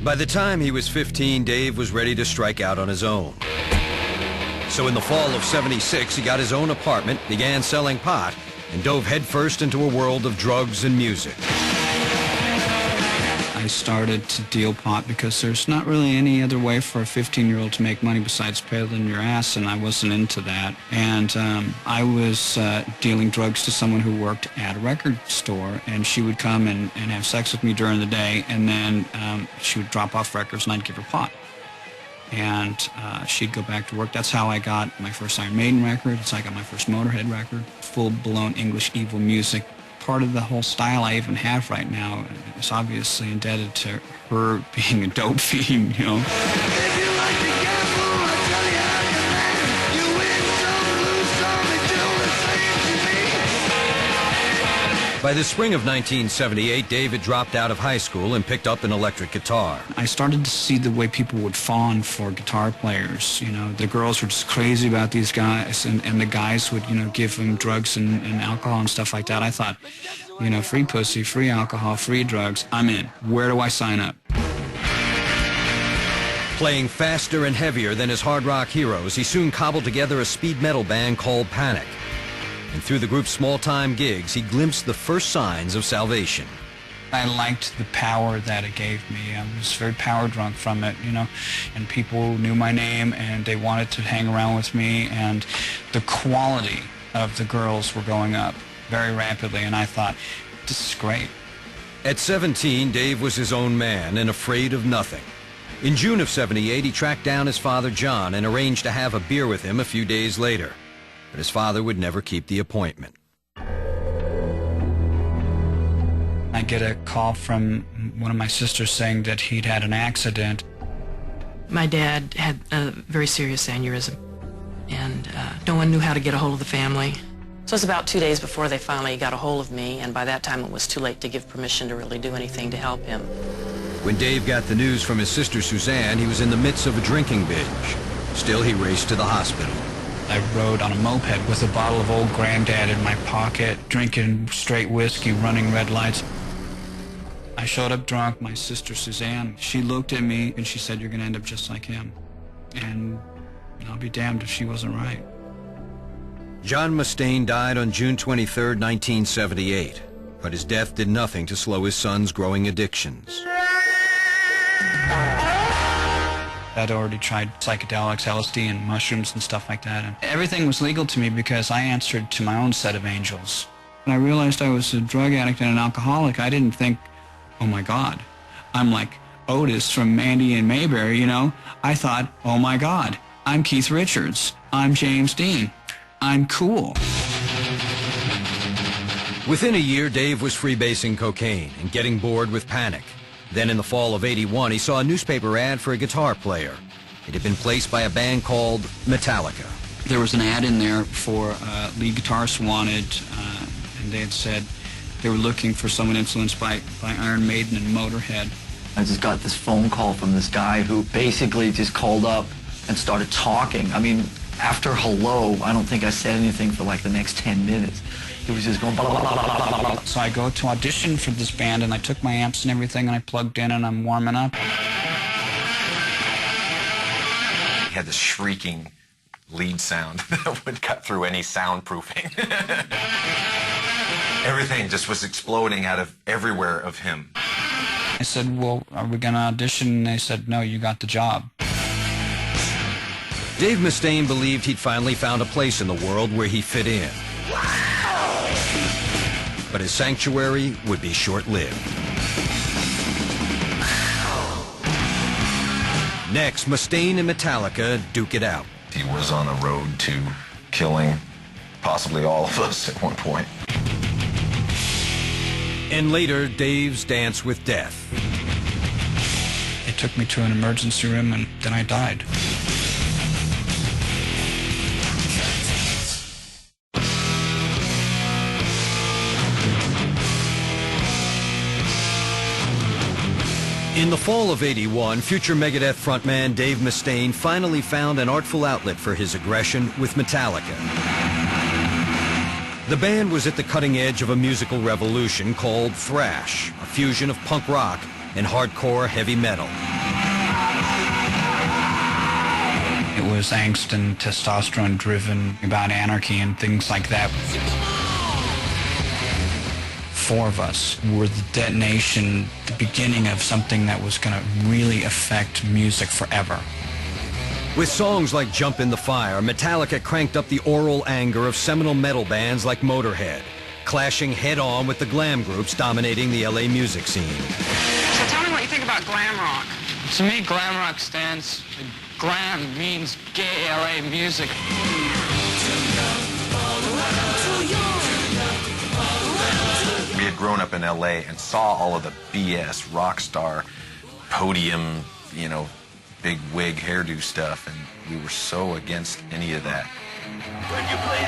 By the time he was 15, Dave was ready to strike out on his own. So in the fall of '76, he got his own apartment, began selling pot, and dove headfirst into a world of drugs and music. I started to deal pot because there's not really any other way for a 15-year-old to make money besides peddling your ass, and I wasn't into that. And I was dealing drugs to someone who worked at a record store, and she would come and have sex with me during the day, and then she would drop off records and I'd give her pot. And she'd go back to work. That's how I got my first Iron Maiden record. That's how I got my first Motorhead record. Full-blown English evil music. Part of the whole style I even have right now is obviously indebted to her being a dope fiend, you know. If you like to gamble, I'll tell you how you land. You win some, lose some, they do the same to me. By the spring of 1978, David dropped out of high school and picked up an electric guitar. I started to see the way people would fawn for guitar players. You know, the girls were just crazy about these guys, and the guys would, you know, give them drugs and alcohol and stuff like that. I thought, you know, free pussy, free alcohol, free drugs, I'm in. Where do I sign up? Playing faster and heavier than his hard rock heroes, he soon cobbled together a speed metal band called Panic. And through the group's small-time gigs, he glimpsed the first signs of salvation. I liked the power that it gave me. I was very power drunk from it, you know, and people knew my name and they wanted to hang around with me, and the quality of the girls were going up very rapidly, and I thought, this is great. At 17, Dave was his own man and afraid of nothing. In June of '78, he tracked down his father, John, and arranged to have a beer with him a few days later. But his father would never keep the appointment. I get a call from one of my sisters saying that he'd had an accident. My dad had a very serious aneurysm, and no one knew how to get a hold of the family. So it was about 2 days before they finally got a hold of me, and by that time it was too late to give permission to really do anything to help him. When Dave got the news from his sister Suzanne, he was in the midst of a drinking binge. Still, he raced to the hospital. I rode on a moped with a bottle of Old Granddad in my pocket, drinking straight whiskey, running red lights. I showed up drunk. My sister Suzanne, she looked at me and she said, "You're going to end up just like him." And I'll be damned if she wasn't right. John Mustaine died on June 23, 1978, but his death did nothing to slow his son's growing addictions. I'd already tried psychedelics, LSD, and mushrooms and stuff like that. And everything was legal to me because I answered to my own set of angels. When I realized I was a drug addict and an alcoholic, I didn't think, oh my God, I'm like Otis from Mandy and Mayberry, you know? I thought, oh my God, I'm Keith Richards. I'm James Dean. I'm cool. Within a year, Dave was freebasing cocaine and getting bored with Panic. Then in the fall of '81, he saw a newspaper ad for a guitar player. It had been placed by a band called Metallica. There was an ad in there for lead guitarist wanted, and they had said they were looking for someone influenced by Iron Maiden and Motorhead. I just got this phone call from this guy who basically just called up and started talking. I mean, after hello, I don't think I said anything for like the next 10 minutes. He was just going blah, blah, blah, blah, blah, blah. So I go to audition for this band, and I took my amps and everything, and I plugged in, and I'm warming up. He had this shrieking lead sound that would cut through any soundproofing. Everything just was exploding out of everywhere of him. I said, well, are we going to audition? And they said, no, you got the job. Dave Mustaine believed he'd finally found a place in the world where he fit in. But his sanctuary would be short-lived. Next, Mustaine and Metallica duke it out. He was on a road to killing possibly all of us at one point. And later, Dave's dance with death. They took me to an emergency room, and then I died. In the fall of '81, future Megadeth frontman Dave Mustaine finally found an artful outlet for his aggression with Metallica. The band was at the cutting edge of a musical revolution called thrash, a fusion of punk rock and hardcore heavy metal. It was angst and testosterone driven about anarchy and things like that. Four of us were the detonation, the beginning of something that was going to really affect music forever. With songs like Jump in the Fire, Metallica cranked up the oral anger of seminal metal bands like Motorhead, clashing head-on with the glam groups dominating the LA music scene. So tell me what you think about glam rock. To me, glam rock stands, glam means gay LA music. We had grown up in LA and saw all of the BS rock star podium, you know, big wig hairdo stuff, and we were so against any of that. When you play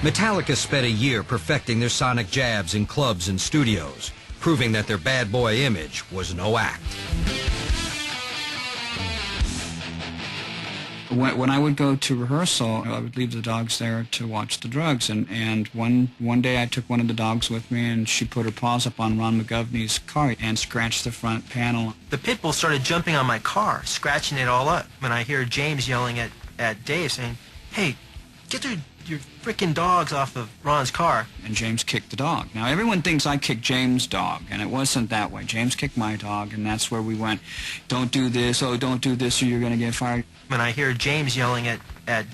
Metallica spent a year perfecting their sonic jabs in clubs and studios, proving that their bad boy image was no act. When I would go to rehearsal, I would leave the dogs there to watch the drugs. And one day I took one of the dogs with me, and she put her paws up on Ron McGovney's car and scratched the front panel. The pit bull started jumping on my car, scratching it all up. And I hear James yelling at Dave saying, "Hey, get your frickin' dogs off of Ron's car." And James kicked the dog. Now, everyone thinks I kicked James' dog, and it wasn't that way. James kicked my dog, and that's where we went, "Don't do this, oh, don't do this, or you're going to get fired." And I hear James yelling at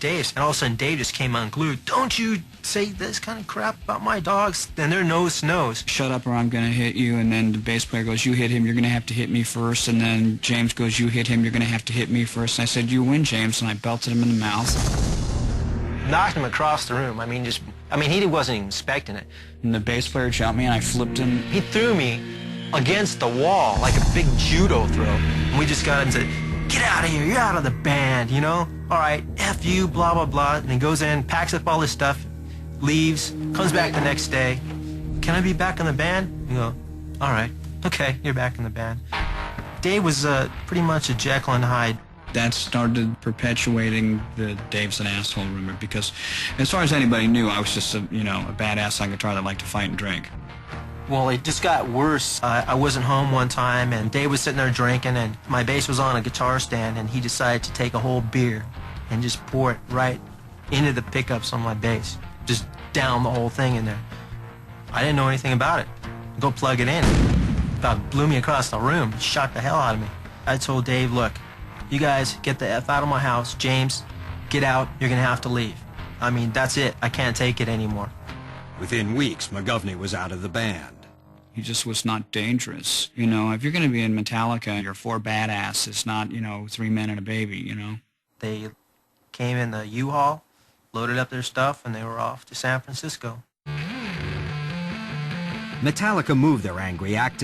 Dave, and all of a sudden Dave just came unglued. "Don't you say this kind of crap about my dogs." And their nose knows. "Shut up or I'm going to hit you." And then the bass player goes, "You hit him, you're going to have to hit me first." And then James goes, "You hit him, you're going to have to hit me first." And I said, "You win, James," and I belted him in the mouth. Knocked him across the room. He wasn't even expecting it. And the bass player jumped me, and I flipped him. He threw me against the wall like a big judo throw. And we just got up and said, "Get out of here, you're out of the band, you know? All right, F you, blah, blah, blah." And he goes in, packs up all his stuff, leaves, comes back the next day. "Can I be back in the band?" We go, "All right, okay, you're back in the band." Dave was pretty much a Jekyll and Hyde. That started perpetuating the Dave's an asshole rumor, because as far as anybody knew, I was just a badass on guitar that liked to fight and drink. Well, it just got worse. I wasn't home one time, and Dave was sitting there drinking, and my bass was on a guitar stand, and he decided to take a whole beer and just pour it right into the pickups on my bass. Just down the whole thing in there. I didn't know anything about it. Go plug it in. About blew me across the room. Shocked the hell out of me. I told Dave, "Look, you guys get the F out of my house. James, get out. You're going to have to leave. I mean, that's it. I can't take it anymore." Within weeks, McGovney was out of the band. He just was not dangerous. You know, if you're going to be in Metallica, you're four badasses, not, three men and a baby, you know. They came in the U-Haul, loaded up their stuff, and they were off to San Francisco. Metallica moved their angry act